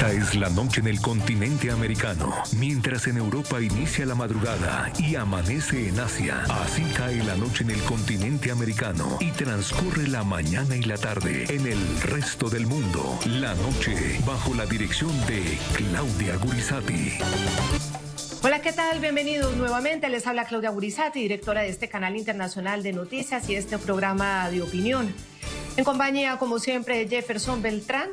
Esta es la noche en el continente americano. Mientras en Europa inicia la madrugada y amanece en Asia, así cae la noche en el continente americano y transcurre la mañana y la tarde en el resto del mundo. La noche bajo la dirección de Claudia Gurizati. Hola, ¿qué tal? Bienvenidos nuevamente. Les habla Claudia Gurizati, directora de este canal internacional de noticias y este programa de opinión. En compañía, como siempre, de Jefferson Beltrán,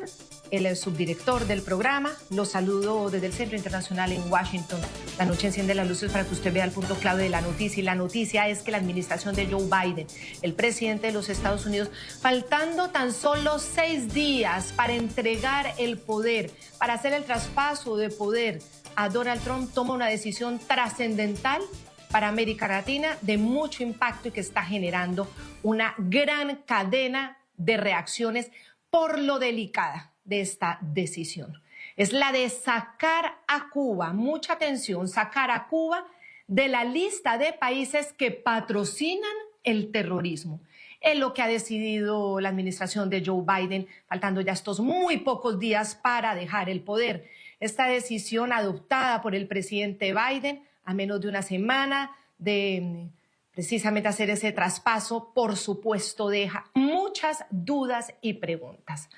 el subdirector del programa. Los saludo desde el Centro Internacional en Washington. La noche enciende las luces para que usted vea el punto clave de la noticia. Y la noticia es que la administración de Joe Biden, el presidente de los Estados Unidos, faltando tan solo 6 días para entregar el poder, para hacer el traspaso de poder a Donald Trump, toma una decisión trascendental para América Latina de mucho impacto y que está generando una gran cadena de reacciones por lo delicada de esta decisión. Es la de sacar a Cuba, mucha atención, sacar a Cuba de la lista de países que patrocinan el terrorismo. Es lo que ha decidido la administración de Joe Biden, faltando ya estos muy pocos días para dejar el poder. Esta decisión adoptada por el presidente Biden a menos de una semana de precisamente hacer ese traspaso, por supuesto, deja muchas dudas y preguntas.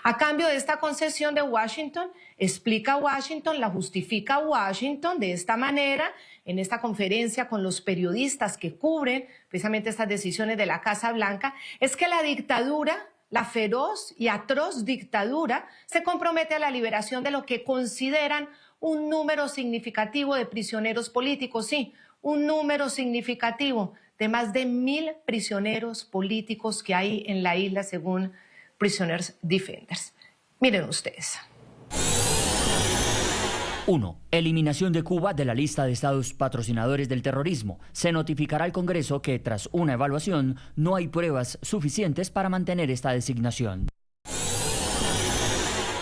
A cambio de esta concesión de Washington, explica Washington, la justifica Washington de esta manera, en esta conferencia con los periodistas que cubren precisamente estas decisiones de la Casa Blanca, es que la dictadura, la feroz y atroz dictadura, se compromete a la liberación de lo que consideran un número significativo de prisioneros políticos, sí, un número significativo de más de 1,000 prisioneros políticos que hay en la isla según Prisoners Defenders. Miren ustedes. 1. Eliminación de Cuba de la lista de estados patrocinadores del terrorismo. Se notificará al Congreso que, tras una evaluación, no hay pruebas suficientes para mantener esta designación.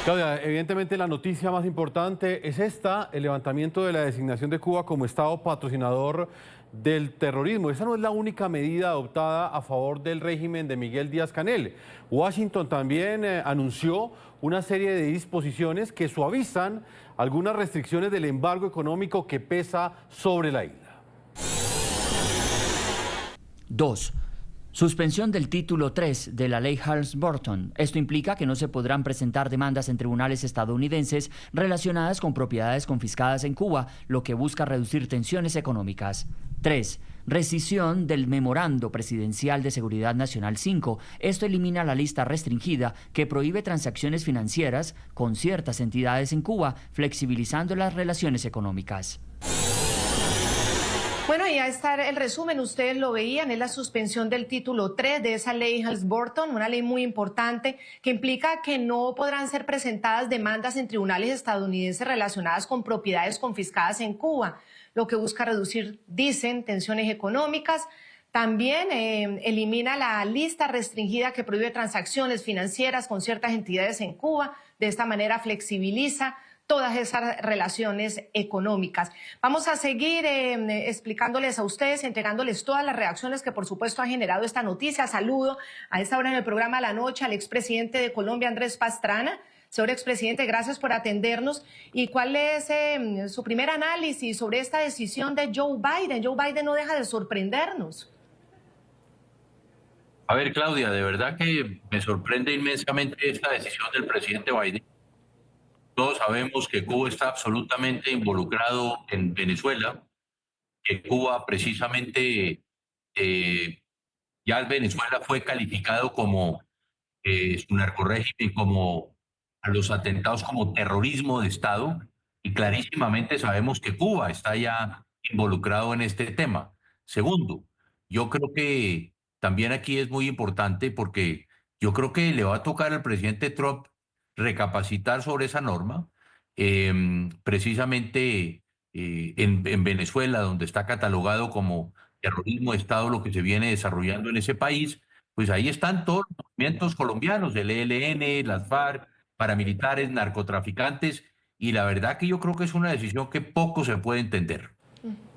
Claudia, evidentemente la noticia más importante es esta, el levantamiento de la designación de Cuba como estado patrocinador del terrorismo. Esa no es la única medida adoptada a favor del régimen de Miguel Díaz-Canel. Washington también anunció una serie de disposiciones que suavizan algunas restricciones del embargo económico que pesa sobre la isla. 2. Suspensión del título 3 de la ley Helms-Burton. Esto implica que no se podrán presentar demandas en tribunales estadounidenses relacionadas con propiedades confiscadas en Cuba, lo que busca reducir tensiones económicas. 3. Rescisión del Memorando Presidencial de Seguridad Nacional 5. Esto elimina la lista restringida que prohíbe transacciones financieras con ciertas entidades en Cuba, flexibilizando las relaciones económicas. Bueno, y ahí está el resumen, ustedes lo veían, es la suspensión del título 3 de esa ley Helms-Burton, una ley muy importante que implica que no podrán ser presentadas demandas en tribunales estadounidenses relacionadas con propiedades confiscadas en Cuba, lo que busca reducir, dicen, tensiones económicas. También elimina la lista restringida que prohíbe transacciones financieras con ciertas entidades en Cuba, de esta manera flexibiliza todas esas relaciones económicas. Vamos a seguir explicándoles a ustedes, entregándoles todas las reacciones que por supuesto ha generado esta noticia. Saludo a esta hora en el programa La Noche al expresidente de Colombia, Andrés Pastrana. Señor expresidente, gracias por atendernos. ¿Y cuál es su primer análisis sobre esta decisión de Joe Biden? Joe Biden no deja de sorprendernos. A ver, Claudia, de verdad que me sorprende inmensamente esta decisión del presidente Biden. Todos sabemos que Cuba está absolutamente involucrado en Venezuela, que Cuba precisamente, ya Venezuela fue calificado como su narcorrégimen, como a los atentados como terrorismo de Estado, y clarísimamente sabemos que Cuba está ya involucrado en este tema. Segundo, yo creo que también aquí es muy importante porque yo creo que le va a tocar al presidente Trump recapacitar sobre esa norma, precisamente en Venezuela, donde está catalogado como terrorismo de Estado lo que se viene desarrollando en ese país, pues ahí están todos los movimientos colombianos, el ELN, las FARC, paramilitares, narcotraficantes, y la verdad que yo creo que es una decisión que poco se puede entender.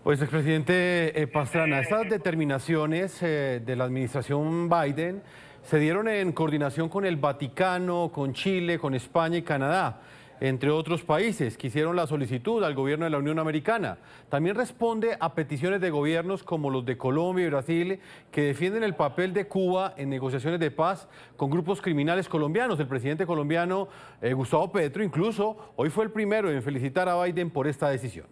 Pues, expresidente Pastrana, estas determinaciones de la administración Biden se dieron en coordinación con el Vaticano, con Chile, con España y Canadá. entre otros países que hicieron la solicitud al gobierno de la Unión Americana. También responde a peticiones de gobiernos como los de Colombia y Brasil, que defienden el papel de Cuba en negociaciones de paz con grupos criminales colombianos. El presidente colombiano, Gustavo Petro, incluso hoy fue el primero en felicitar a Biden por esta decisión.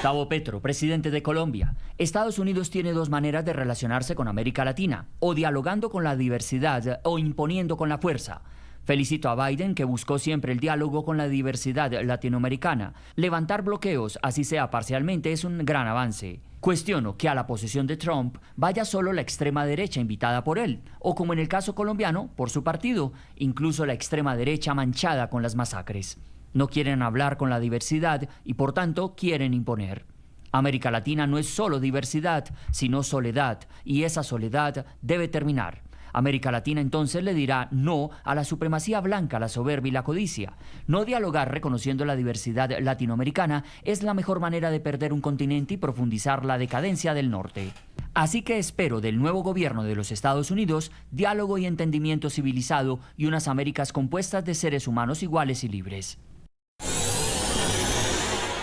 Gustavo Petro, presidente de Colombia. Estados Unidos tiene dos maneras de relacionarse con América Latina, o dialogando con la diversidad o imponiendo con la fuerza. Felicito a Biden, que buscó siempre el diálogo con la diversidad latinoamericana. Levantar bloqueos, así sea parcialmente, es un gran avance. Cuestiono que a la posición de Trump vaya solo la extrema derecha invitada por él, o como en el caso colombiano, por su partido, incluso la extrema derecha manchada con las masacres. No quieren hablar con la diversidad y por tanto quieren imponer. América Latina no es solo diversidad, sino soledad, y esa soledad debe terminar. América Latina entonces le dirá no a la supremacía blanca, la soberbia y la codicia. No dialogar reconociendo la diversidad latinoamericana es la mejor manera de perder un continente y profundizar la decadencia del norte. Así que espero del nuevo gobierno de los Estados Unidos diálogo y entendimiento civilizado y unas Américas compuestas de seres humanos iguales y libres.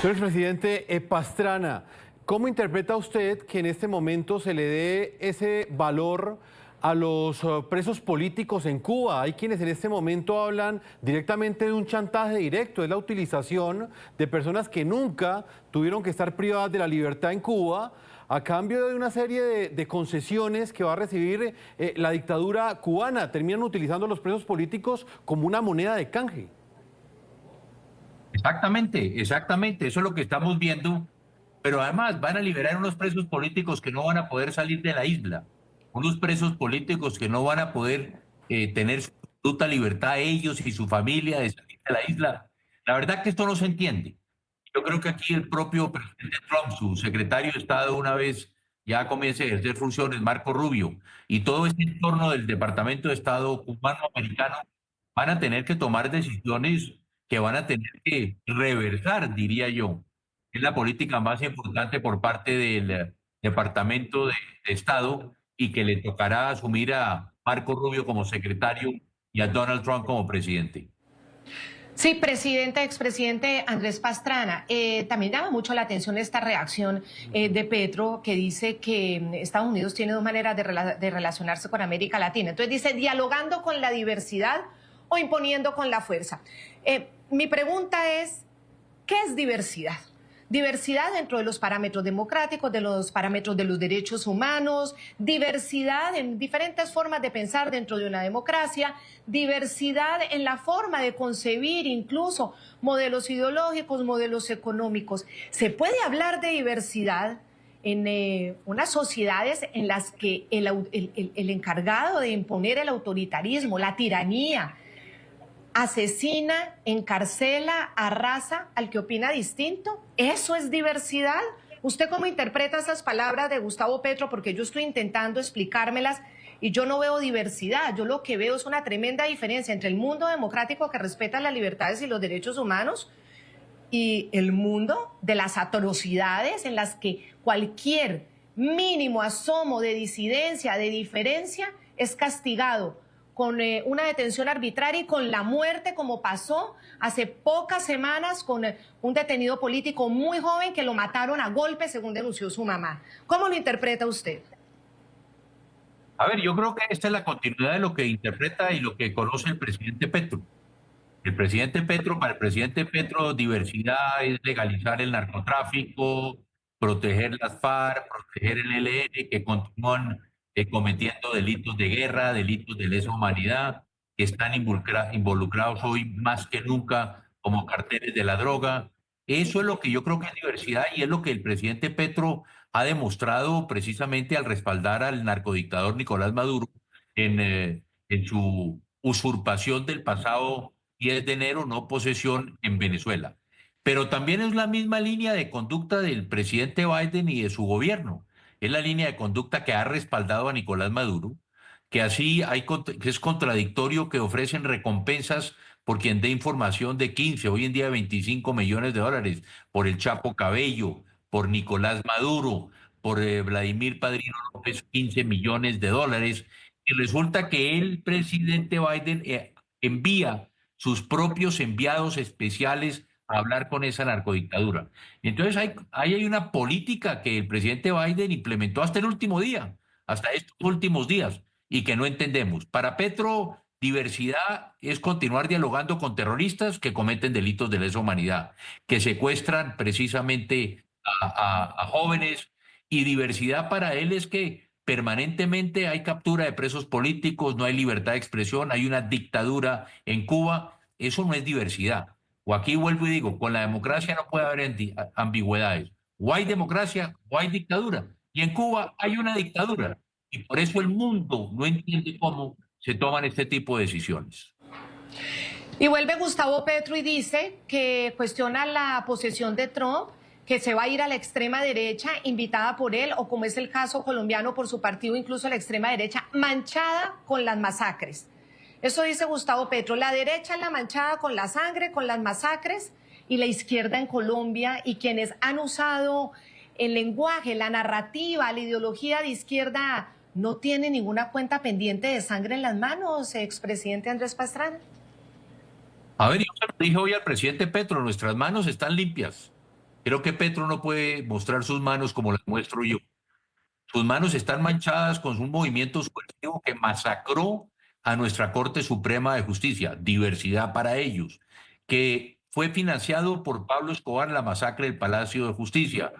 Señor presidente Pastrana, ¿cómo interpreta usted que en este momento se le dé ese valor a los presos políticos en Cuba? Hay quienes en este momento hablan directamente de un chantaje directo, es la utilización de personas que nunca tuvieron que estar privadas de la libertad en Cuba a cambio de una serie de concesiones que va a recibir la dictadura cubana. Terminan utilizando a los presos políticos como una moneda de canje. Exactamente, exactamente, eso es lo que estamos viendo, pero además van a liberar unos presos políticos que no van a poder salir de la isla, unos presos políticos que no van a poder tener su absoluta libertad ellos y su familia de salir de la isla. La verdad que esto no se entiende. Yo creo que aquí el propio presidente Trump, su secretario de Estado, una vez ya comience a ejercer funciones, Marco Rubio, y todo este entorno del Departamento de Estado cubano-americano van a tener que tomar decisiones que van a tener que reversar, diría yo. Es la política más importante por parte del Departamento de Estado y que le tocará asumir a Marco Rubio como secretario y a Donald Trump como presidente. Sí, presidente, expresidente Andrés Pastrana, también llama mucho la atención esta reacción de Petro, que dice que Estados Unidos tiene dos maneras de relacionarse con América Latina. Entonces dice, dialogando con la diversidad o imponiendo con la fuerza. Mi pregunta es, ¿qué es diversidad? Diversidad dentro de los parámetros democráticos, de los parámetros de los derechos humanos, diversidad en diferentes formas de pensar dentro de una democracia, diversidad en la forma de concebir incluso modelos ideológicos, modelos económicos. ¿Se puede hablar de diversidad en unas sociedades en las que el encargado de imponer el autoritarismo, la tiranía, asesina, encarcela, arrasa al que opina distinto? ¿Eso es diversidad? ¿Usted cómo interpreta esas palabras de Gustavo Petro? Porque yo estoy intentando explicármelas y yo no veo diversidad. Yo lo que veo es una tremenda diferencia entre el mundo democrático que respeta las libertades y los derechos humanos y el mundo de las atrocidades en las que cualquier mínimo asomo de disidencia, de diferencia, es castigado con una detención arbitraria y con la muerte, como pasó hace pocas semanas con un detenido político muy joven que lo mataron a golpes, según denunció su mamá. ¿Cómo lo interpreta usted? A ver, yo creo que esta es la continuidad de lo que interpreta y lo que conoce el presidente Petro. El presidente Petro, para el presidente Petro, diversidad es legalizar el narcotráfico, proteger las FARC, proteger el ELN, que continúan cometiendo delitos de guerra, delitos de lesa humanidad, que están involucrados hoy más que nunca como carteles de la droga. Eso es lo que yo creo que es diversidad y es lo que el presidente Petro ha demostrado precisamente al respaldar al narcodictador Nicolás Maduro en su usurpación del pasado 10 de enero, no posesión en Venezuela. Pero también es la misma línea de conducta del presidente Biden y de su gobierno. Es la línea de conducta que ha respaldado a Nicolás Maduro, que así que es contradictorio que ofrecen recompensas por quien dé información de 15, hoy en día 25 millones de dólares, por el Chapo Cabello, por Nicolás Maduro, por Vladimir Padrino López, 15 millones de dólares. Y resulta que el presidente Biden envía sus propios enviados especiales a hablar con esa narcodictadura. Entonces ahí hay una política que el presidente Biden implementó hasta el último día, hasta estos últimos días, y que no entendemos. Para Petro, diversidad es continuar dialogando con terroristas que cometen delitos de lesa humanidad, que secuestran precisamente a jóvenes, y diversidad para él es que permanentemente hay captura de presos políticos, no hay libertad de expresión, hay una dictadura en Cuba. Eso no es diversidad. O aquí vuelvo y digo, con la democracia no puede haber ambigüedades. O hay democracia o hay dictadura. Y en Cuba hay una dictadura. Y por eso el mundo no entiende cómo se toman este tipo de decisiones. Y vuelve Gustavo Petro y dice que cuestiona la posesión de Trump, que se va a ir a la extrema derecha invitada por él, o como es el caso colombiano por su partido, incluso la extrema derecha manchada con las masacres. Eso dice Gustavo Petro, la derecha es la manchada con la sangre, con las masacres, y la izquierda en Colombia, y quienes han usado el lenguaje, la narrativa, la ideología de izquierda, no tienen ninguna cuenta pendiente de sangre en las manos, expresidente Andrés Pastrana. A ver, yo se lo dije hoy al presidente Petro, nuestras manos están limpias. Creo que Petro no puede mostrar sus manos como las muestro yo. Sus manos están manchadas con un movimiento subversivo que masacró a nuestra Corte Suprema de Justicia, diversidad para ellos, que fue financiado por Pablo Escobar en la masacre del Palacio de Justicia,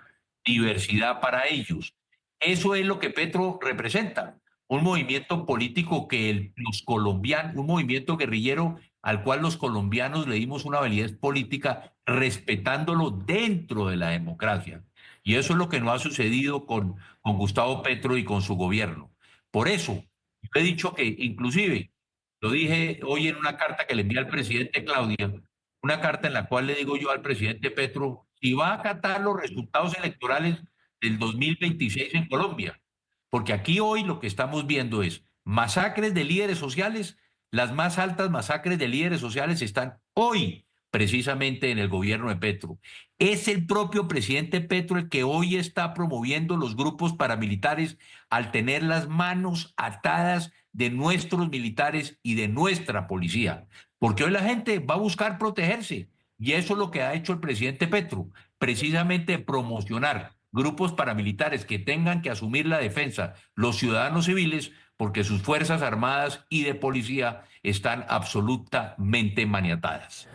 diversidad para ellos. Eso es lo que Petro representa, un movimiento político que los colombianos, un movimiento guerrillero al cual los colombianos le dimos una validez política respetándolo dentro de la democracia. Y eso es lo que no ha sucedido con Gustavo Petro y con su gobierno. Por eso, yo he dicho que inclusive, lo dije hoy en una carta que le envié al presidente Claudia, una carta en la cual le digo yo al presidente Petro, si va a acatar los resultados electorales del 2026 en Colombia, porque aquí hoy lo que estamos viendo es masacres de líderes sociales. Las más altas masacres de líderes sociales están hoy precisamente en el gobierno de Petro. Es el propio presidente Petro el que hoy está promoviendo los grupos paramilitares al tener las manos atadas de nuestros militares y de nuestra policía. Porque hoy la gente va a buscar protegerse. Y eso es lo que ha hecho el presidente Petro, precisamente promocionar grupos paramilitares que tengan que asumir la defensa, los ciudadanos civiles, porque sus fuerzas armadas y de policía están absolutamente maniatadas.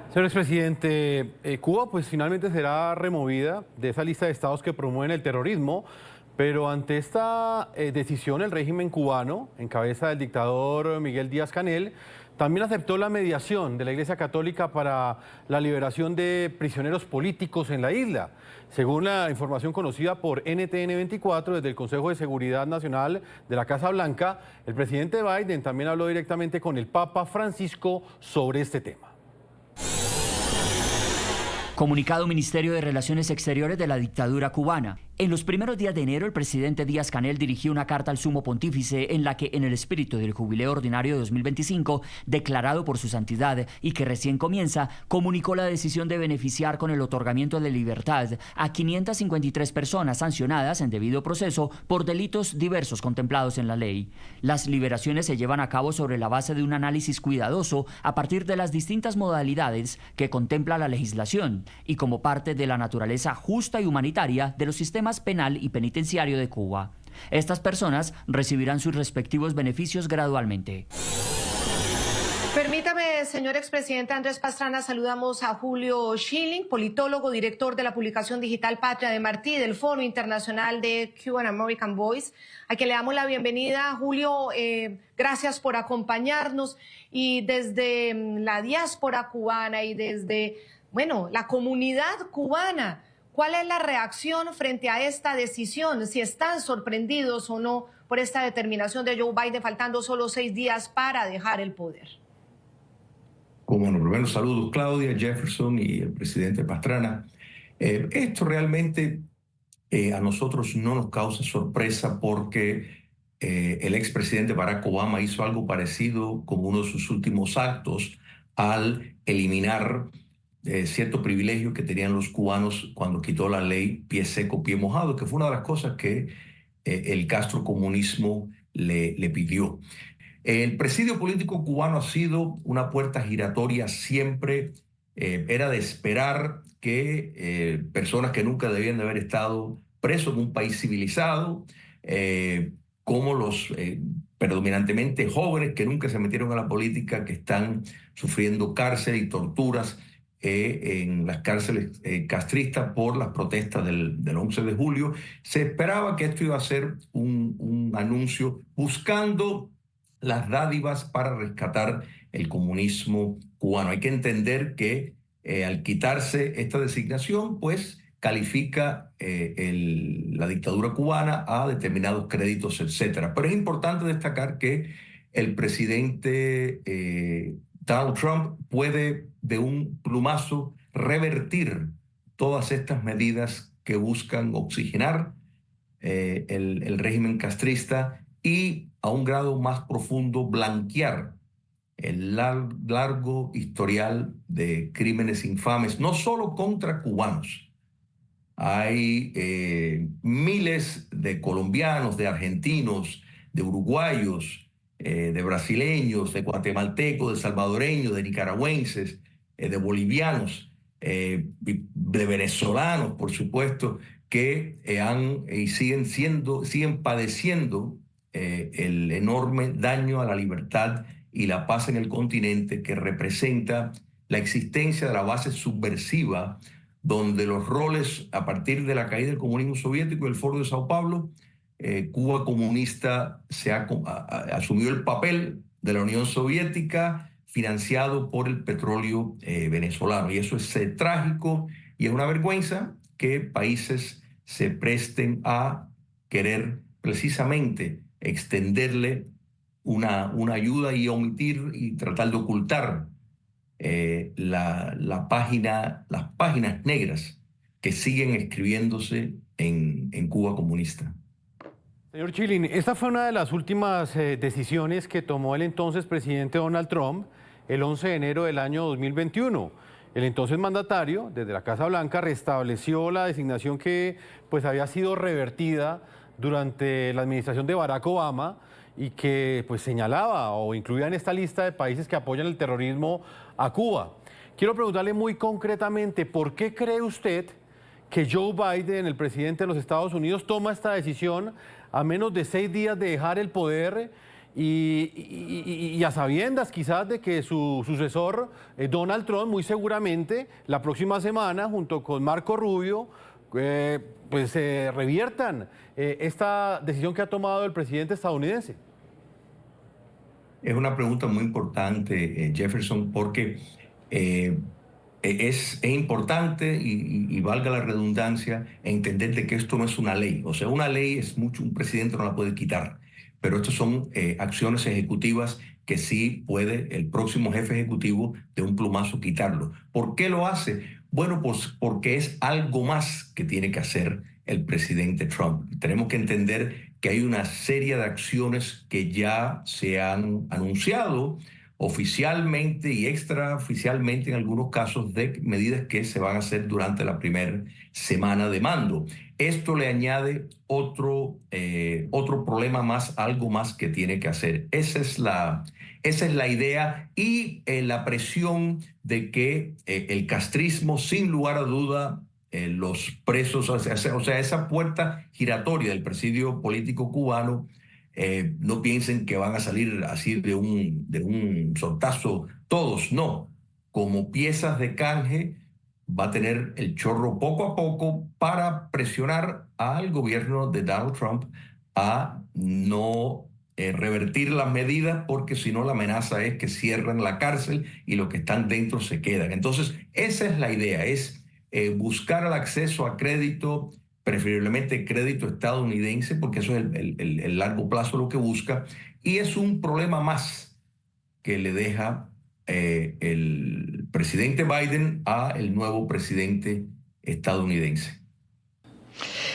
Señor expresidente, Cuba pues finalmente será removida de esa lista de estados que promueven el terrorismo, pero ante esta decisión el régimen cubano, en cabeza del dictador Miguel Díaz-Canel, también aceptó la mediación de la Iglesia Católica para la liberación de prisioneros políticos en la isla. Según la información conocida por NTN 24 desde el Consejo de Seguridad Nacional de la Casa Blanca, el presidente Biden también habló directamente con el Papa Francisco sobre este tema. Comunicado Ministerio de Relaciones Exteriores de la dictadura cubana. En los primeros días de enero, el presidente Díaz-Canel dirigió una carta al sumo pontífice en la que, en el espíritu del jubileo ordinario de 2025, declarado por su santidad y que recién comienza, comunicó la decisión de beneficiar con el otorgamiento de libertad a 553 personas sancionadas en debido proceso por delitos diversos contemplados en la ley. Las liberaciones se llevan a cabo sobre la base de un análisis cuidadoso a partir de las distintas modalidades que contempla la legislación y como parte de la naturaleza justa y humanitaria de los sistemas penal y penitenciario de Cuba. Estas personas recibirán sus respectivos beneficios gradualmente. Permítame, señor expresidente Andrés Pastrana, saludamos a Julio Schilling, politólogo, director de la publicación digital Patria de Martí, del Foro Internacional de Cuban American Voice, a quien le damos la bienvenida. Julio, gracias por acompañarnos, y desde la diáspora cubana y desde, la comunidad cubana, ¿cuál es la reacción frente a esta decisión? Si están sorprendidos o no por esta determinación de Joe Biden, faltando solo 6 días para dejar el poder. Bueno, primero saludos Claudia, Jefferson y el presidente Pastrana. Esto realmente a nosotros no nos causa sorpresa porque el expresidente Barack Obama hizo algo parecido como uno de sus últimos actos al eliminar cierto privilegio que tenían los cubanos cuando quitó la ley pie seco, pie mojado, que fue una de las cosas que el castrocomunismo le pidió. El presidio político cubano ha sido una puerta giratoria siempre. Era de esperar que personas que nunca debían de haber estado presos en un país civilizado, como los predominantemente jóvenes que nunca se metieron a la política, que están sufriendo cárcel y torturas en las cárceles castristas por las protestas del 11 de julio. Se esperaba que esto iba a ser un anuncio buscando las dádivas para rescatar el comunismo cubano. Hay que entender que al quitarse esta designación, pues califica la dictadura cubana a determinados créditos, etcétera. Pero es importante destacar que el presidente Donald Trump puede de un plumazo revertir todas estas medidas que buscan oxigenar el régimen castrista y a un grado más profundo blanquear el largo historial de crímenes infames, no solo contra cubanos. Hay miles de colombianos, de argentinos, de uruguayos, de brasileños, de guatemaltecos, de salvadoreños, de nicaragüenses, de bolivianos, de venezolanos, por supuesto, que han y siguen padeciendo el enorme daño a la libertad y la paz en el continente que representa la existencia de la base subversiva, donde los roles, a partir de la caída del comunismo soviético y el Foro de Sao Paulo, Cuba comunista asumió el papel de la Unión Soviética, financiado por el petróleo venezolano. Y eso es trágico y es una vergüenza que países se presten a querer precisamente extenderle una ayuda y omitir y tratar de ocultar las páginas negras que siguen escribiéndose en Cuba comunista. Señor Chilin, esta fue una de las últimas decisiones que tomó el entonces presidente Donald Trump el 11 de enero del año 2021. El entonces mandatario, desde la Casa Blanca, restableció la designación que pues, había sido revertida durante la administración de Barack Obama y que pues, señalaba o incluía en esta lista de países que apoyan el terrorismo a Cuba. Quiero preguntarle muy concretamente, ¿por qué cree usted que Joe Biden, el presidente de los Estados Unidos, toma esta decisión a menos de 6 días de dejar el poder y a sabiendas quizás de que su sucesor, Donald Trump, muy seguramente la próxima semana, junto con Marco Rubio, pues reviertan esta decisión que ha tomado el presidente estadounidense? Es una pregunta muy importante, Jefferson, porque es importante y valga la redundancia entender de que esto no es una ley. O sea, una ley es mucho, un presidente no la puede quitar, pero estas son acciones ejecutivas que sí puede el próximo jefe ejecutivo de un plumazo quitarlo. ¿Por qué lo hace? Bueno, pues porque es algo más que tiene que hacer el presidente Trump. Tenemos que entender que hay una serie de acciones que ya se han anunciado oficialmente y extraoficialmente en algunos casos, de medidas que se van a hacer durante la primera semana de mando. Esto le añade otro problema más, algo más que tiene que hacer. Esa es la idea y la presión de que el castrismo, sin lugar a duda, los presos, o sea, esa puerta giratoria del presidio político cubano, no piensen que van a salir así de un sortazo todos, no. Como piezas de canje va a tener el chorro poco a poco para presionar al gobierno de Donald Trump a no revertir las medidas, porque si no la amenaza es que cierran la cárcel y los que están dentro se quedan. Entonces, esa es la idea, es buscar el acceso a crédito, preferiblemente crédito estadounidense, porque eso es el largo plazo lo que busca, y es un problema más que le deja el presidente Biden a el nuevo presidente estadounidense.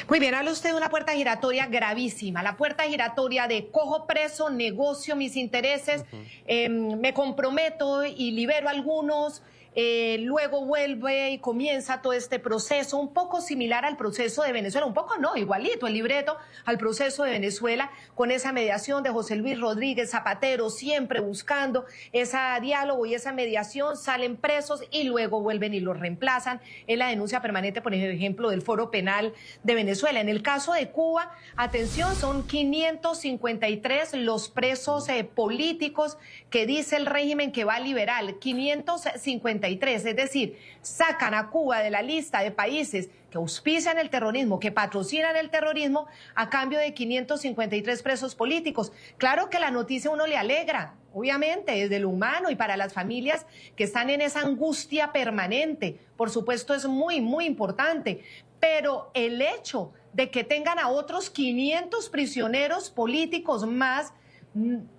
Muy bien, habla usted de una puerta giratoria gravísima, la puerta giratoria de cojo preso, negocio mis intereses, me comprometo y libero a algunos, luego vuelve y comienza todo este proceso, un poco similar al proceso de Venezuela, un poco no, igualito el libreto al proceso de Venezuela, con esa mediación de José Luis Rodríguez Zapatero, siempre buscando ese diálogo y esa mediación, salen presos y luego vuelven y los reemplazan en la denuncia permanente, por ejemplo, del Foro Penal de Venezuela. En el caso de Cuba, atención, son 553 los presos políticos que dice el régimen que va a liberar, 553, es decir, sacan a Cuba de la lista de países que auspician el terrorismo, que patrocinan el terrorismo, a cambio de 553 presos políticos. Claro que la noticia a uno le alegra, obviamente, desde lo humano y para las familias que están en esa angustia permanente. Por supuesto, es muy, muy importante, pero el hecho de que tengan a otros 500 prisioneros políticos más,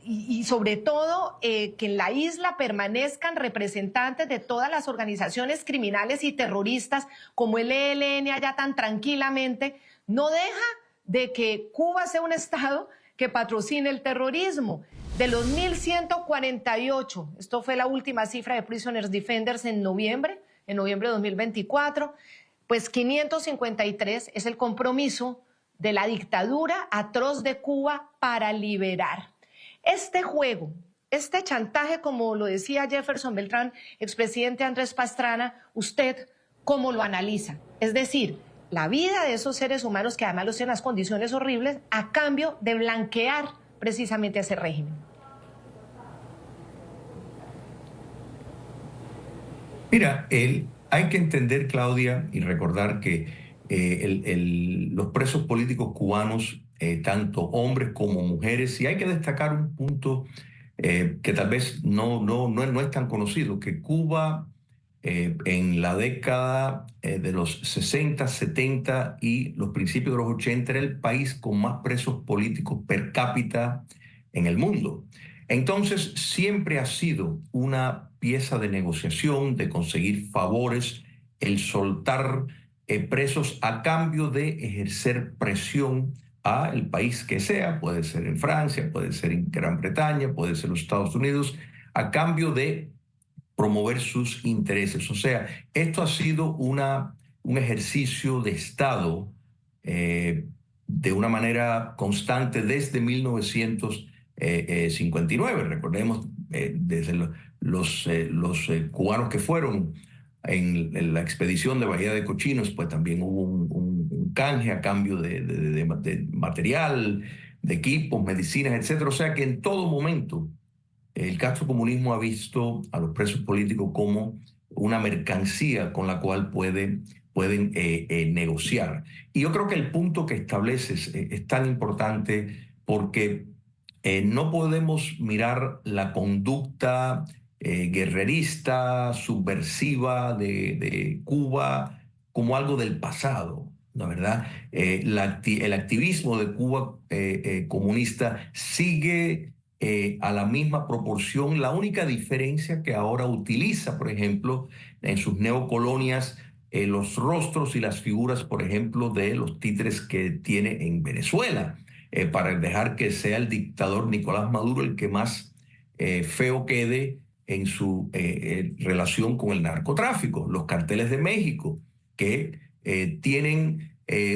y sobre todo que en la isla permanezcan representantes de todas las organizaciones criminales y terroristas como el ELN allá tan tranquilamente, no deja de que Cuba sea un estado que patrocine el terrorismo. De los 1.148, esto fue la última cifra de Prisoners Defenders en noviembre de 2024, pues 553 es el compromiso de la dictadura atroz de Cuba para liberar. Este juego, este chantaje, como lo decía Jefferson Beltrán, expresidente Andrés Pastrana, ¿usted cómo lo analiza? Es decir, la vida de esos seres humanos que además los tienen en las condiciones horribles a cambio de blanquear precisamente a ese régimen. Mira, hay que entender, Claudia, y recordar que los presos políticos cubanos, tanto hombres como mujeres, y hay que destacar un punto que tal vez no es tan conocido, que Cuba en la década de los 60, 70 y los principios de los 80 era el país con más presos políticos per cápita en el mundo. Entonces siempre ha sido una pieza de negociación, de conseguir favores, el soltar presos a cambio de ejercer presión a el país que sea, puede ser en Francia, puede ser en Gran Bretaña, puede ser en los Estados Unidos, a cambio de promover sus intereses. O sea, esto ha sido un ejercicio de Estado de una manera constante desde 1959. Recordemos, desde los cubanos que fueron en la expedición de Bahía de Cochinos, pues también hubo un canje a cambio de material, de equipos, medicinas, etcétera. O sea que en todo momento el castrocomunismo ha visto a los presos políticos como una mercancía con la cual pueden negociar. Y yo creo que el punto que estableces es tan importante porque no podemos mirar la conducta guerrerista, subversiva de Cuba como algo del pasado, ¿no? ¿Verdad? El activismo de Cuba comunista sigue a la misma proporción. La única diferencia que ahora utiliza, por ejemplo, en sus neocolonias, los rostros y las figuras, por ejemplo, de los títeres que tiene en Venezuela, para dejar que sea el dictador Nicolás Maduro el que más feo quede en su relación con el narcotráfico. Los carteles de México, que tienen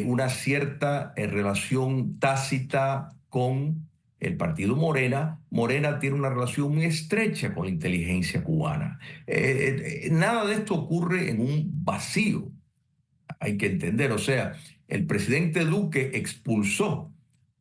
una cierta relación tácita con el partido Morena. Morena tiene una relación muy estrecha con la inteligencia cubana. Nada de esto ocurre en un vacío, hay que entender. O sea, el presidente Duque expulsó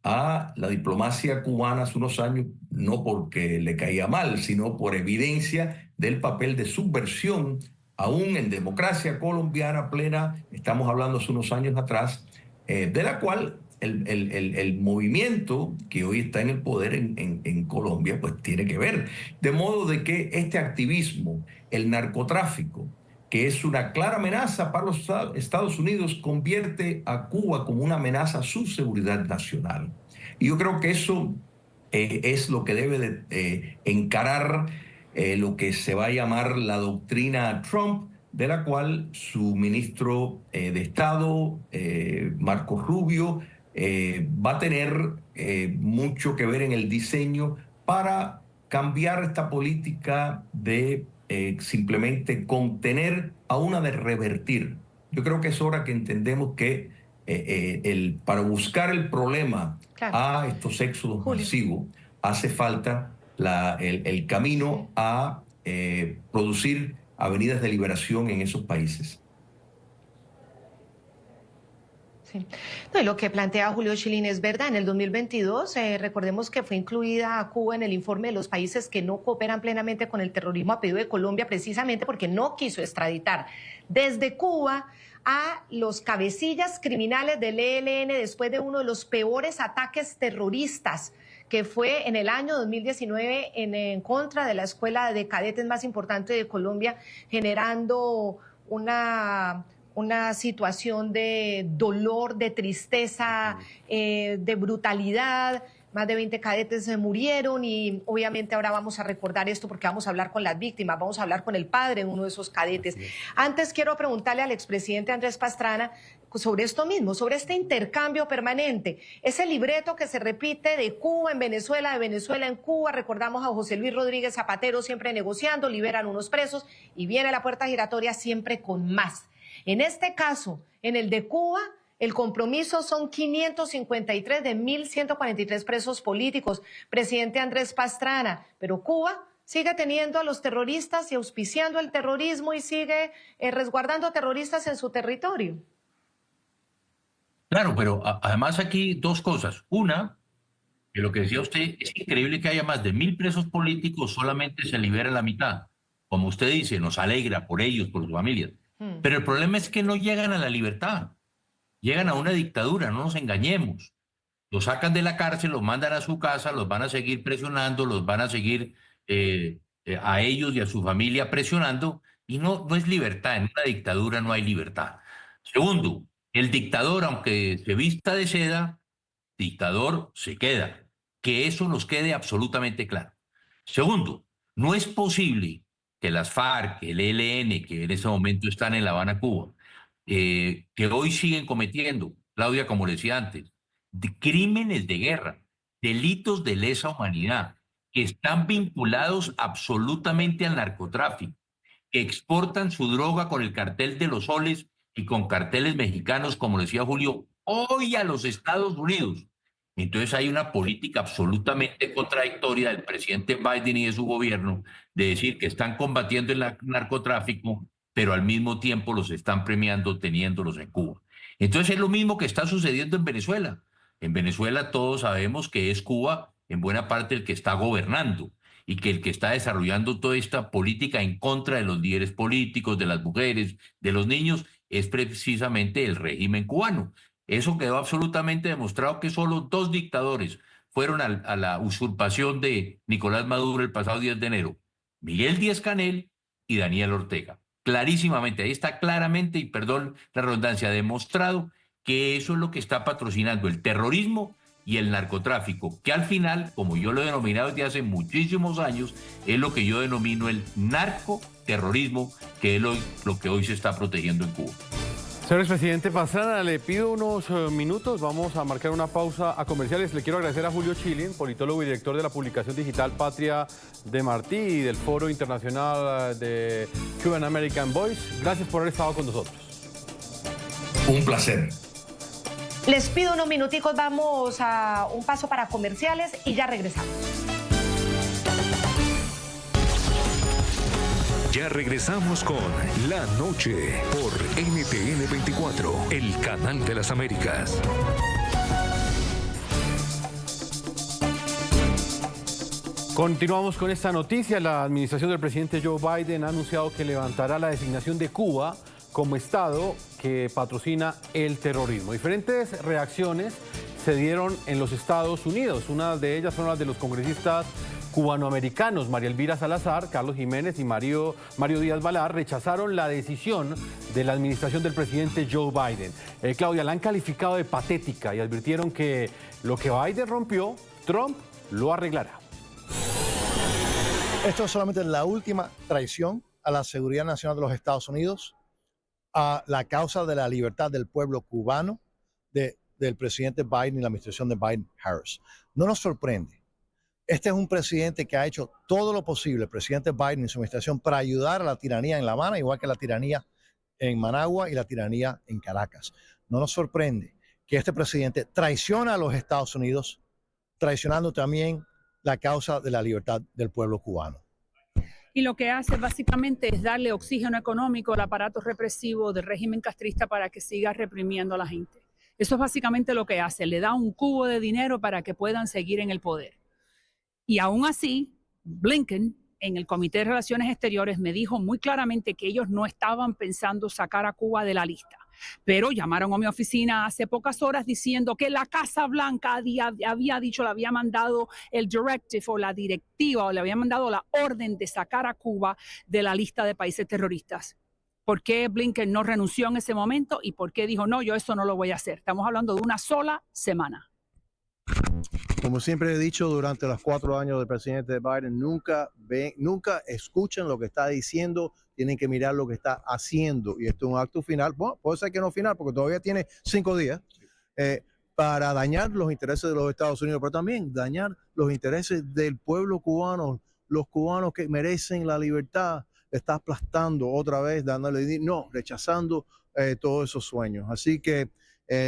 a la diplomacia cubana hace unos años, no porque le caía mal, sino por evidencia del papel de subversión, aún en democracia colombiana plena, estamos hablando hace unos años atrás, de la cual el movimiento que hoy está en el poder en Colombia, pues tiene que ver. De modo de que este activismo, el narcotráfico, que es una clara amenaza para los Estados Unidos, convierte a Cuba como una amenaza a su seguridad nacional. Y yo creo que eso es lo que debe de encarar lo que se va a llamar la doctrina Trump, de la cual su ministro de Estado, Marco Rubio, va a tener mucho que ver en el diseño para cambiar esta política de simplemente contener a una de revertir. Yo creo que es hora que entendemos que para buscar el problema a estos éxodos masivos hace falta el camino a producir avenidas de liberación en esos países. Sí. No, y lo que plantea Julio Schilling es verdad. En el 2022, recordemos que fue incluida a Cuba en el informe de los países que no cooperan plenamente con el terrorismo a pedido de Colombia, precisamente porque no quiso extraditar desde Cuba a los cabecillas criminales del ELN después de uno de los peores ataques terroristas que fue en el año 2019 en contra de la escuela de cadetes más importante de Colombia, generando una situación de dolor, de tristeza, de brutalidad. Más de 20 cadetes murieron y obviamente ahora vamos a recordar esto porque vamos a hablar con las víctimas, vamos a hablar con el padre de uno de esos cadetes. Antes quiero preguntarle al expresidente Andrés Pastrana sobre esto mismo, sobre este intercambio permanente, ese libreto que se repite de Cuba en Venezuela, de Venezuela en Cuba. Recordamos a José Luis Rodríguez Zapatero siempre negociando, liberan unos presos y viene la puerta giratoria siempre con más. En este caso, en el de Cuba, el compromiso son 553 de 1.143 presos políticos. Presidente Andrés Pastrana, pero Cuba sigue teniendo a los terroristas y auspiciando el terrorismo y sigue resguardando terroristas en su territorio. Claro, pero además aquí dos cosas. Una, que lo que decía usted, es increíble que haya más de 1.000 presos políticos, solamente se libera la mitad. Como usted dice, nos alegra por ellos, por sus familias. Pero el problema es que no llegan a la libertad. Llegan a una dictadura, no nos engañemos. Los sacan de la cárcel, los mandan a su casa, los van a seguir presionando, los van a seguir a ellos y a su familia presionando, y no es libertad. En una dictadura no hay libertad. Segundo, el dictador, aunque se vista de seda, dictador se queda. Que eso nos quede absolutamente claro. Segundo, no es posible que las FARC, el ELN, que en ese momento están en La Habana, Cuba, que hoy siguen cometiendo, Claudia, como le decía antes, crímenes de guerra, delitos de lesa humanidad, que están vinculados absolutamente al narcotráfico, que exportan su droga con el cartel de los soles y con carteles mexicanos, como decía Julio, hoy a los Estados Unidos. Entonces hay una política absolutamente contradictoria del presidente Biden y de su gobierno de decir que están combatiendo el narcotráfico, pero al mismo tiempo los están premiando teniéndolos en Cuba. Entonces es lo mismo que está sucediendo en Venezuela. En Venezuela todos sabemos que es Cuba en buena parte el que está gobernando y que el que está desarrollando toda esta política en contra de los líderes políticos, de las mujeres, de los niños, es precisamente el régimen cubano. Eso quedó absolutamente demostrado que solo dos dictadores fueron a la usurpación de Nicolás Maduro el pasado 10 de enero, Miguel Díaz-Canel y Daniel Ortega. Clarísimamente, ahí está claramente, y perdón la redundancia, demostrado que eso es lo que está patrocinando el terrorismo y el narcotráfico, que al final, como yo lo he denominado desde hace muchísimos años, es lo que yo denomino el narcoterrorismo, que es lo que hoy se está protegiendo en Cuba. Señor expresidente Pastrana, le pido unos minutos, vamos a marcar una pausa a comerciales. Le quiero agradecer a Julio Schilling, politólogo y director de la publicación digital Patria de Martí y del Foro Internacional de Cuban American Voice. Gracias por haber estado con nosotros. Un placer. Les pido unos minuticos, vamos a un paso para comerciales y ya regresamos. Ya regresamos con La Noche por NTN 24, el canal de las Américas. Continuamos con esta noticia. La administración del presidente Joe Biden ha anunciado que levantará la designación de Cuba como estado que patrocina el terrorismo. Diferentes reacciones se dieron en los Estados Unidos. Una de ellas son las de los congresistas cubanoamericanos. María Elvira Salazar, Carlos Jiménez y Mario Díaz-Balart rechazaron la decisión de la administración del presidente Joe Biden. Claudia, la han calificado de patética y advirtieron que lo que Biden rompió, Trump lo arreglará. Esto es solamente la última traición a la seguridad nacional de los Estados Unidos, a la causa de la libertad del pueblo cubano, del presidente Biden y la administración de Biden-Harris. No nos sorprende Este es un presidente que ha hecho todo lo posible, el presidente Biden y su administración, para ayudar a la tiranía en La Habana, igual que la tiranía en Managua y la tiranía en Caracas. No nos sorprende que este presidente traiciona a los Estados Unidos, traicionando también la causa de la libertad del pueblo cubano. Y lo que hace básicamente es darle oxígeno económico al aparato represivo del régimen castrista para que siga reprimiendo a la gente. Eso es básicamente lo que hace, le da un cubo de dinero para que puedan seguir en el poder. Y aún así, Blinken, en el Comité de Relaciones Exteriores, me dijo muy claramente que ellos no estaban pensando sacar a Cuba de la lista. Pero llamaron a mi oficina hace pocas horas diciendo que la Casa Blanca había dicho, le había mandado el directive o la directiva o le había mandado la orden de sacar a Cuba de la lista de países terroristas. ¿Por qué Blinken no renunció en ese momento y por qué dijo, no, yo eso no lo voy a hacer? Estamos hablando de una sola semana. Como siempre he dicho durante los 4 años del presidente Biden, nunca escuchen lo que está diciendo, tienen que mirar lo que está haciendo. Y esto es un acto final, bueno, puede ser que no final, porque todavía tiene 5 días para dañar los intereses de los Estados Unidos, pero también dañar los intereses del pueblo cubano, los cubanos que merecen la libertad. Está aplastando otra vez, rechazando todos esos sueños. Así que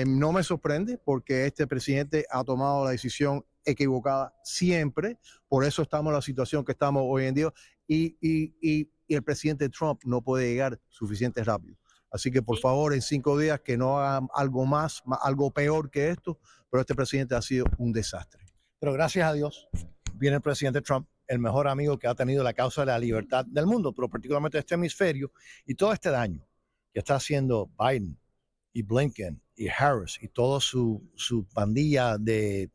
no me sorprende porque este presidente ha tomado la decisión equivocada siempre. Por eso estamos en la situación que estamos hoy en día y el presidente Trump no puede llegar suficiente rápido. Así que por favor, en 5 días que no hagan algo peor que esto, pero este presidente ha sido un desastre. Pero gracias a Dios viene el presidente Trump, el mejor amigo que ha tenido la causa de la libertad del mundo, pero particularmente de este hemisferio, y todo este daño que está haciendo Biden y Blinken y Harris y toda su pandilla de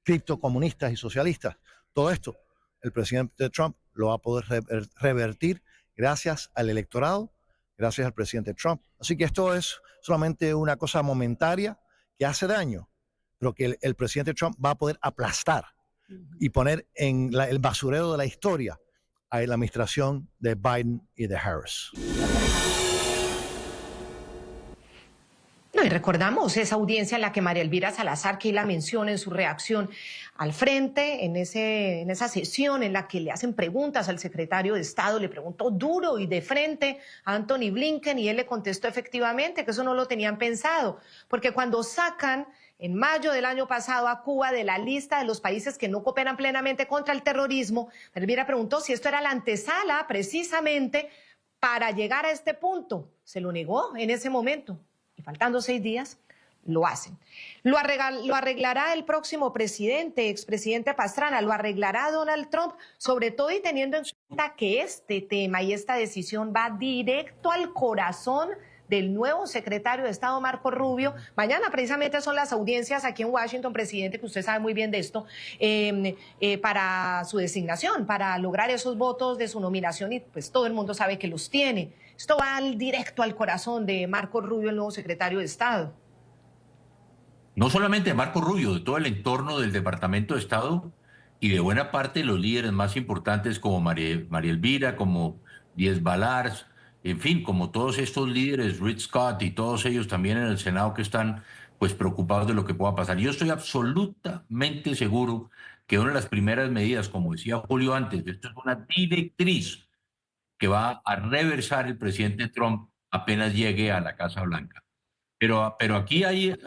criptocomunistas y socialistas, todo esto, el presidente Trump lo va a poder revertir gracias al electorado, gracias al presidente Trump. Así que esto es solamente una cosa momentaria que hace daño, pero que el presidente Trump va a poder aplastar y poner en el basurero de la historia a la administración de Biden y de Harris. No, y recordamos esa audiencia en la que María Elvira Salazar, que la menciona en su reacción al frente, en esa sesión en la que le hacen preguntas al secretario de Estado, le preguntó duro y de frente a Anthony Blinken y él le contestó efectivamente que eso no lo tenían pensado, porque cuando sacan en mayo del año pasado a Cuba de la lista de los países que no cooperan plenamente contra el terrorismo, Elvira preguntó si esto era la antesala precisamente para llegar a este punto. Se lo negó en ese momento y faltando 6 días lo hacen. Lo arreglará el próximo presidente, expresidente Pastrana, lo arreglará Donald Trump, sobre todo y teniendo en cuenta que este tema y esta decisión va directo al corazón del nuevo secretario de Estado, Marco Rubio. Mañana precisamente son las audiencias aquí en Washington, presidente, que usted sabe muy bien de esto, para su designación, para lograr esos votos de su nominación y pues todo el mundo sabe que los tiene. Esto va directo al corazón de Marco Rubio, el nuevo secretario de Estado. No solamente de Marco Rubio, de todo el entorno del Departamento de Estado y de buena parte de los líderes más importantes como María Elvira, como Díez Balars, en fin, como todos estos líderes, Rick Scott y todos ellos también en el Senado que están pues preocupados de lo que pueda pasar. Yo estoy absolutamente seguro que una de las primeras medidas, como decía Julio antes, esto es una directriz que va a reversar el presidente Trump apenas llegue a la Casa Blanca. Pero aquí hay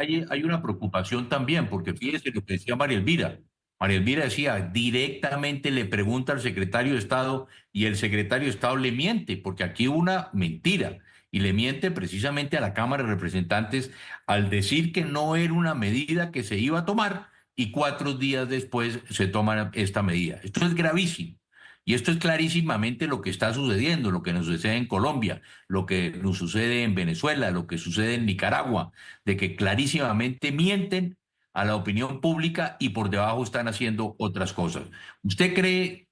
una preocupación también, porque fíjese lo que decía María Elvira. María Elvira decía, directamente le pregunta al secretario de Estado y el secretario de Estado le miente, porque aquí hubo una mentira. Y le miente precisamente a la Cámara de Representantes al decir que no era una medida que se iba a tomar y 4 días después se toma esta medida. Esto es gravísimo. Y esto es clarísimamente lo que está sucediendo, lo que nos sucede en Colombia, lo que nos sucede en Venezuela, lo que sucede en Nicaragua, de que clarísimamente mienten a la opinión pública y por debajo están haciendo otras cosas. ¿Usted cree,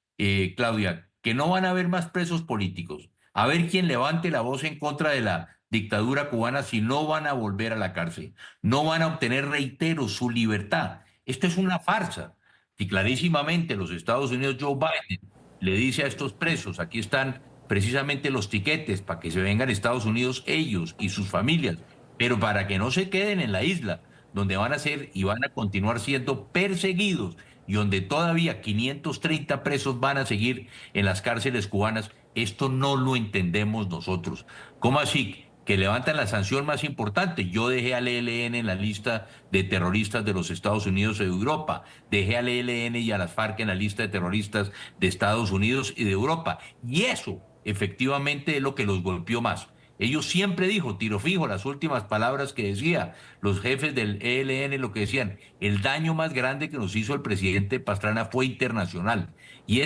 Claudia, que no van a haber más presos políticos? A ver quién levante la voz en contra de la dictadura cubana si no van a volver a la cárcel. No van a obtener, reitero, su libertad. Esto es una farsa. Y clarísimamente los Estados Unidos, Joe Biden, le dice a estos presos, aquí están precisamente los tiquetes para que se vengan a Estados Unidos ellos y sus familias, pero para que no se queden en la isla, donde van a ser y van a continuar siendo perseguidos y donde todavía 530 presos van a seguir en las cárceles cubanas, esto no lo entendemos nosotros. ¿Cómo así? Que levantan la sanción más importante. Yo dejé al ELN en la lista de terroristas de los Estados Unidos y de Europa. Dejé al ELN y a las FARC en la lista de terroristas de Estados Unidos y de Europa. Y eso efectivamente es lo que los golpeó más. Ellos siempre dijo, tiro fijo, las últimas palabras que decía los jefes del ELN, lo que decían, el daño más grande que nos hizo el presidente Pastrana fue internacional. Y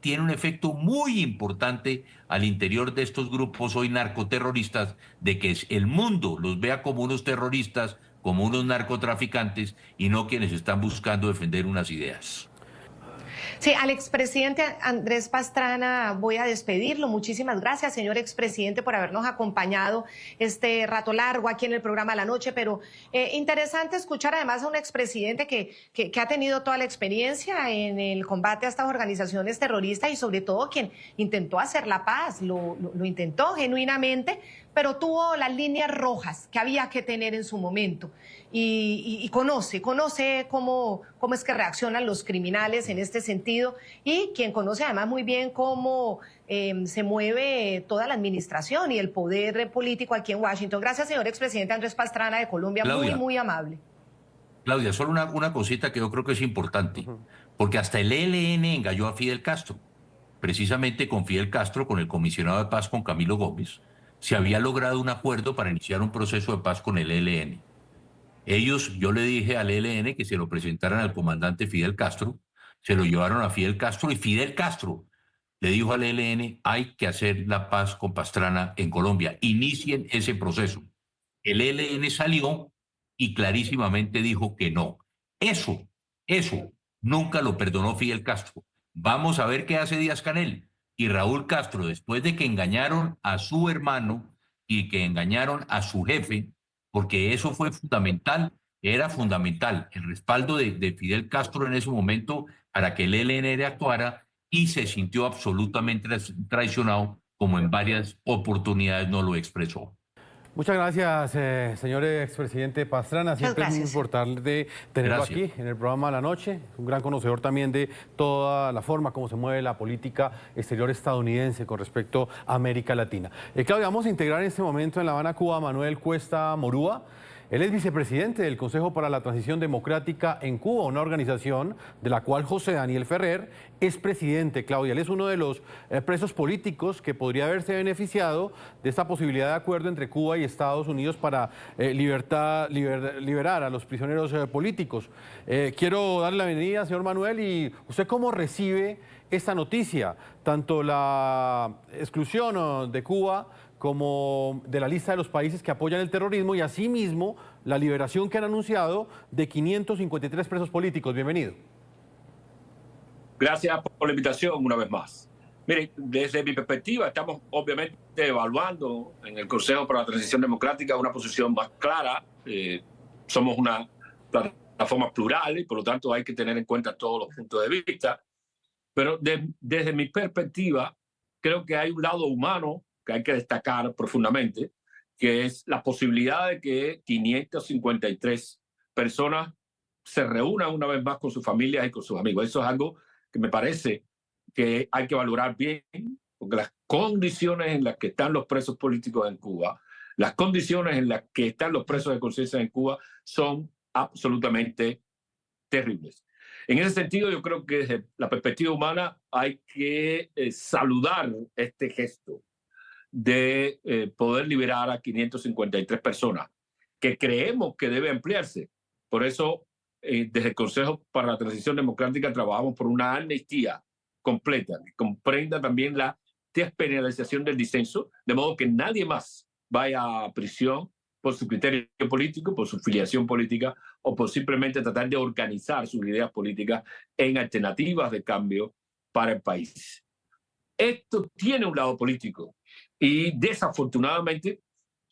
tiene un efecto muy importante al interior de estos grupos hoy narcoterroristas, de que el mundo los vea como unos terroristas, como unos narcotraficantes y no quienes están buscando defender unas ideas. Sí, al expresidente Andrés Pastrana voy a despedirlo. Muchísimas gracias, señor expresidente, por habernos acompañado este rato largo aquí en el programa de la noche, pero interesante escuchar además a un expresidente que ha tenido toda la experiencia en el combate a estas organizaciones terroristas y sobre todo quien intentó hacer la paz, lo intentó genuinamente, pero tuvo las líneas rojas que había que tener en su momento y conoce cómo es que reaccionan los criminales en este sentido y quien conoce además muy bien cómo se mueve toda la administración y el poder político aquí en Washington. Gracias, señor expresidente Andrés Pastrana de Colombia, Claudia, muy amable. Claudia, solo una cosita que yo creo que es importante, porque hasta el ELN engañó a Fidel Castro. Precisamente con Fidel Castro, con el comisionado de paz, con Camilo Gómez, se había logrado un acuerdo para iniciar un proceso de paz con el ELN. Yo le dije al ELN que se lo presentaran al comandante Fidel Castro, se lo llevaron a Fidel Castro y Fidel Castro le dijo al ELN, hay que hacer la paz con Pastrana en Colombia, inicien ese proceso. El ELN salió y clarísimamente dijo que no. Eso nunca lo perdonó Fidel Castro. Vamos a ver qué hace Díaz-Canel y Raúl Castro después de que engañaron a su hermano y que engañaron a su jefe, porque eso fue fundamental, era fundamental el respaldo de Fidel Castro en ese momento para que el ELN actuara y se sintió absolutamente traicionado, como en varias oportunidades no lo expresó. Muchas gracias, señor expresidente Pastrana. Siempre es muy importante tenerlo aquí en el programa de la noche. Un gran conocedor también de toda la forma como se mueve la política exterior estadounidense con respecto a América Latina. Claudia, vamos a integrar en este momento en La Habana, Cuba, a Manuel Cuesta Morúa. Él es vicepresidente del Consejo para la Transición Democrática en Cuba, una organización de la cual José Daniel Ferrer es presidente. Claudia, él es uno de los presos políticos que podría haberse beneficiado de esta posibilidad de acuerdo entre Cuba y Estados Unidos para liberar a los prisioneros políticos. Quiero darle la bienvenida, señor Manuel, y ¿usted cómo recibe esta noticia? Tanto la exclusión de Cuba como de la lista de los países que apoyan el terrorismo y asimismo la liberación que han anunciado de 553 presos políticos. Bienvenido. Gracias por la invitación una vez más. Miren, desde mi perspectiva estamos obviamente evaluando en el Consejo para la Transición Democrática una posición más clara. Somos una plataforma plural y por lo tanto hay que tener en cuenta todos los puntos de vista. Pero desde mi perspectiva creo que hay un lado humano que hay que destacar profundamente, que es la posibilidad de que 553 personas se reúnan una vez más con sus familias y con sus amigos. Eso es algo que me parece que hay que valorar bien, porque las condiciones en las que están los presos políticos en Cuba, las condiciones en las que están los presos de conciencia en Cuba son absolutamente terribles. En ese sentido, yo creo que desde la perspectiva humana hay que saludar este gesto de poder liberar a 553 personas que creemos que debe ampliarse. Por eso, desde el Consejo para la Transición Democrática trabajamos por una amnistía completa que comprenda también la despenalización del disenso, de modo que nadie más vaya a prisión por su criterio político, por su filiación política o por simplemente tratar de organizar sus ideas políticas en alternativas de cambio para el país. Esto tiene un lado político y desafortunadamente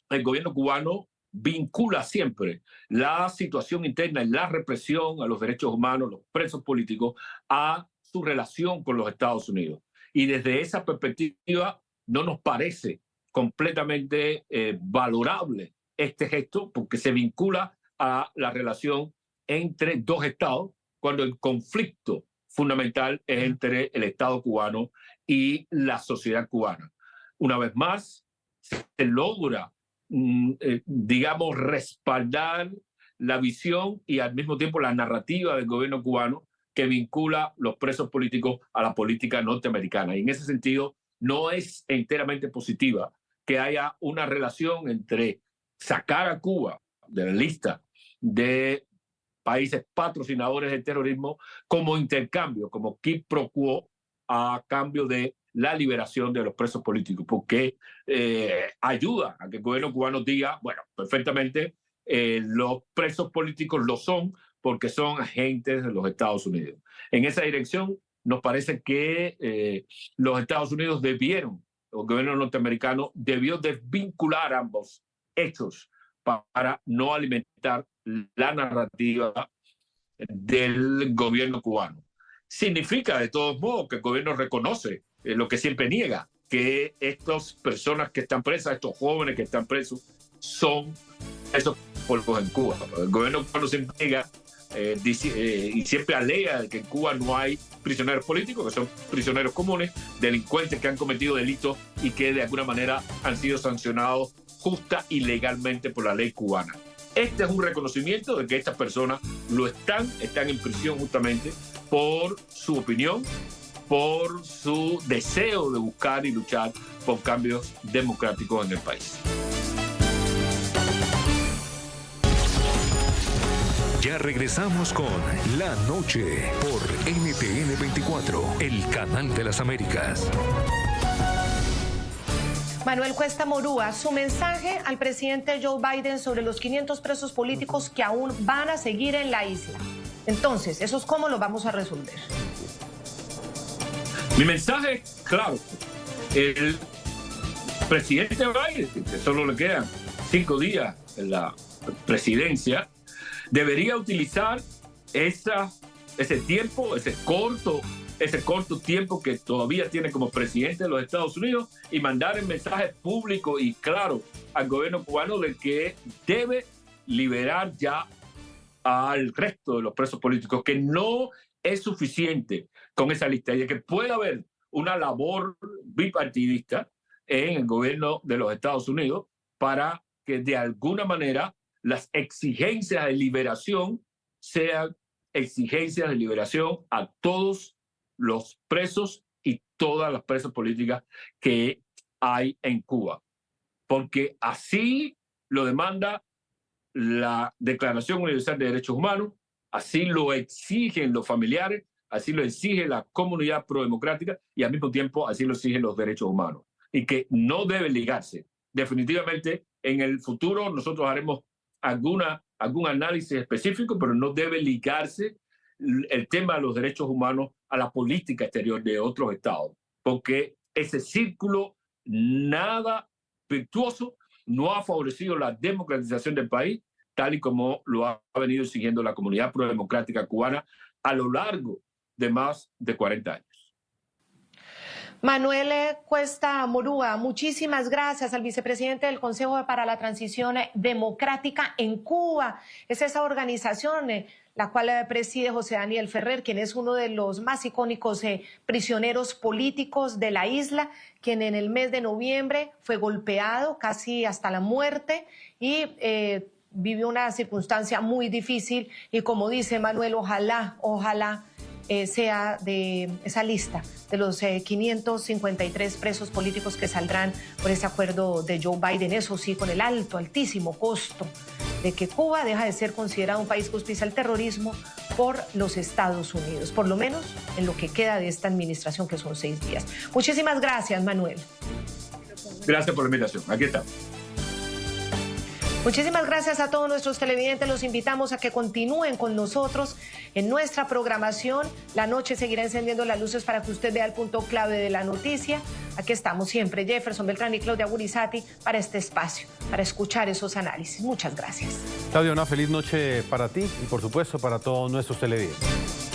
el gobierno cubano vincula siempre la situación interna y la represión a los derechos humanos, los presos políticos, a su relación con los Estados Unidos. Y desde esa perspectiva no nos parece completamente valorable este gesto porque se vincula a la relación entre dos estados cuando el conflicto fundamental es entre el Estado cubano y la sociedad cubana. Una vez más, se logra, digamos, respaldar la visión y al mismo tiempo la narrativa del gobierno cubano que vincula los presos políticos a la política norteamericana. Y en ese sentido, no es enteramente positiva que haya una relación entre sacar a Cuba de la lista de países patrocinadores del terrorismo como intercambio, como quid pro quo, a cambio de la liberación de los presos políticos, porque ayuda a que el gobierno cubano diga, bueno, perfectamente, los presos políticos lo son porque son agentes de los Estados Unidos. En esa dirección, nos parece que los Estados Unidos debieron, el gobierno norteamericano debió desvincular ambos hechos para no alimentar la narrativa del gobierno cubano. Significa, de todos modos, que el gobierno reconoce lo que siempre niega, que estas personas que están presas, estos jóvenes que están presos, son esos políticos en Cuba. El gobierno cubano siempre niega y siempre alega de que en Cuba no hay prisioneros políticos, que son prisioneros comunes, delincuentes que han cometido delitos y que de alguna manera han sido sancionados justa y legalmente por la ley cubana. Este es un reconocimiento de que estas personas están en prisión justamente por su opinión, por su deseo de buscar y luchar por cambios democráticos en el país. Ya regresamos con La Noche por NTN 24, el canal de las Américas. Manuel Cuesta Morúa, su mensaje al presidente Joe Biden sobre los 500 presos políticos que aún van a seguir en la isla. Entonces, ¿eso es cómo lo vamos a resolver? Mi mensaje es claro. El presidente Biden, que solo le quedan 5 días en la presidencia, debería utilizar ese tiempo, ese corto tiempo que todavía tiene como presidente de los Estados Unidos y mandar el mensaje público y claro al gobierno cubano de que debe liberar ya al resto de los presos políticos, que no es suficiente con esa lista y de que puede haber una labor bipartidista en el gobierno de los Estados Unidos para que de alguna manera las exigencias de liberación sean exigencias de liberación a todos los presos y todas las presas políticas que hay en Cuba. Porque así lo demanda la Declaración Universal de Derechos Humanos, así lo exigen los familiares, así lo exige la comunidad prodemocrática y al mismo tiempo así lo exigen los derechos humanos. Y que no debe ligarse. Definitivamente en el futuro nosotros haremos algún análisis específico, pero no debe ligarse el tema de los derechos humanos a la política exterior de otros estados, porque ese círculo nada virtuoso no ha favorecido la democratización del país, tal y como lo ha venido siguiendo la comunidad prodemocrática cubana a lo largo de más de 40 años. Manuel Cuesta Morúa, muchísimas gracias al vicepresidente del Consejo para la Transición Democrática en Cuba. Es esa organización la cual preside José Daniel Ferrer, quien es uno de los más icónicos prisioneros políticos de la isla, quien en el mes de noviembre fue golpeado casi hasta la muerte y vivió una circunstancia muy difícil y como dice Manuel, ojalá sea de esa lista de los 553 presos políticos que saldrán por ese acuerdo de Joe Biden, eso sí, con el altísimo costo de que Cuba deja de ser considerado un país que auspicia el terrorismo por los Estados Unidos, por lo menos en lo que queda de esta administración, que son 6 días. Muchísimas gracias, Manuel. Gracias por la invitación. Aquí está. Muchísimas gracias a todos nuestros televidentes. Los invitamos a que continúen con nosotros en nuestra programación. La noche seguirá encendiendo las luces para que usted vea el punto clave de la noticia. Aquí estamos siempre, Jefferson Beltrán y Claudia Gurizati, para este espacio, para escuchar esos análisis. Muchas gracias. Claudia, una feliz noche para ti y por supuesto para todos nuestros televidentes.